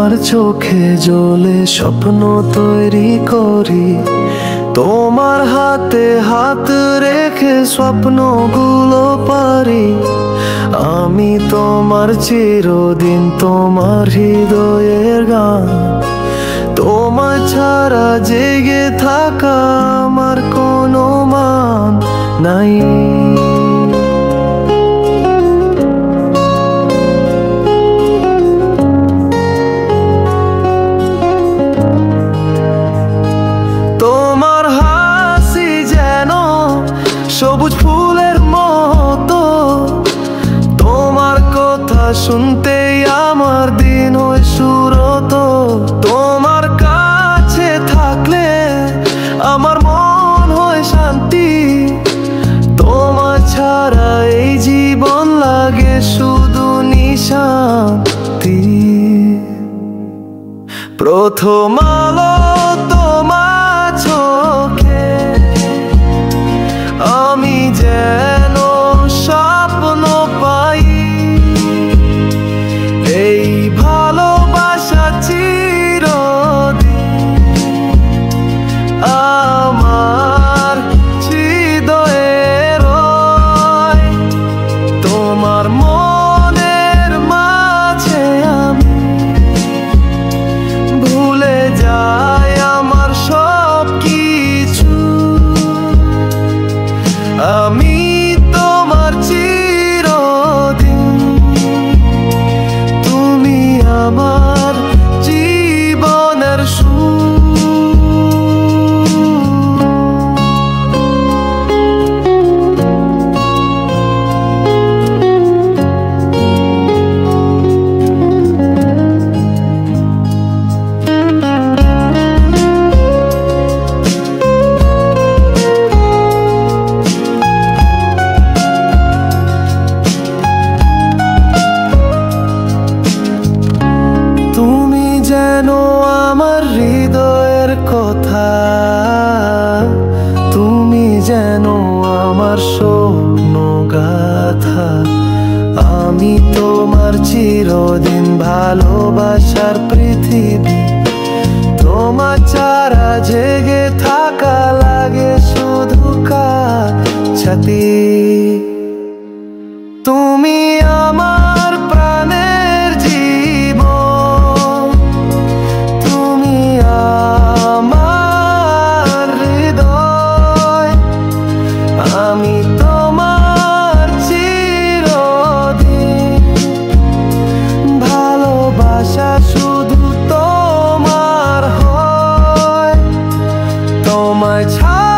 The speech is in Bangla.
তোমার চোখে জ্বলে স্বপ্ন তৈরি করি, তোমার হাতে হাত রেখে স্বপ্নগুলো পারি। আমি তোমার চিরদিন, তোমার হৃদয়ের গান। তোমার ছাড়া জেগে থাকা আমার কোনো মান নাই। তোমার হাসি যেন সবুজ ফুলের মতো, তোমার কথা শুনতেই আমার দিন হয় সুরত। তোমার কাছে থাকলে আমার মন হয় শান্তি, তোমার ছাড়া এই জীবন লাগে শুধু নিশান্তি। প্রথম আলো তোমার চোখে, আমি যেন স্বপ্ন পাই। এই ভালোবাসা চিরদিন আমার হৃদয়ে রয়। তোমার মনের মাঝে আমি ভুলে যাই আমার সব কিছু। আমি তোমার চিরদিন, তুমি আমার জীবনের সুর। তুমি যেন আমার হৃদয়ের কথা, তুমি যেন আমার স্বপ্ন গাথা। আমি তোমার চিরদিন ভালোবাসার পৃথিবী, তোমার ছাড়া জেগে থাকা লাগে শুধু কাছাতি। তুমি আমার প্রাণের জীবন, তুমি আমার হৃদয়। আমি তোমার চিরদিন ভালোবাসা শুধু তোমার হয়। তোমায় ছাড়া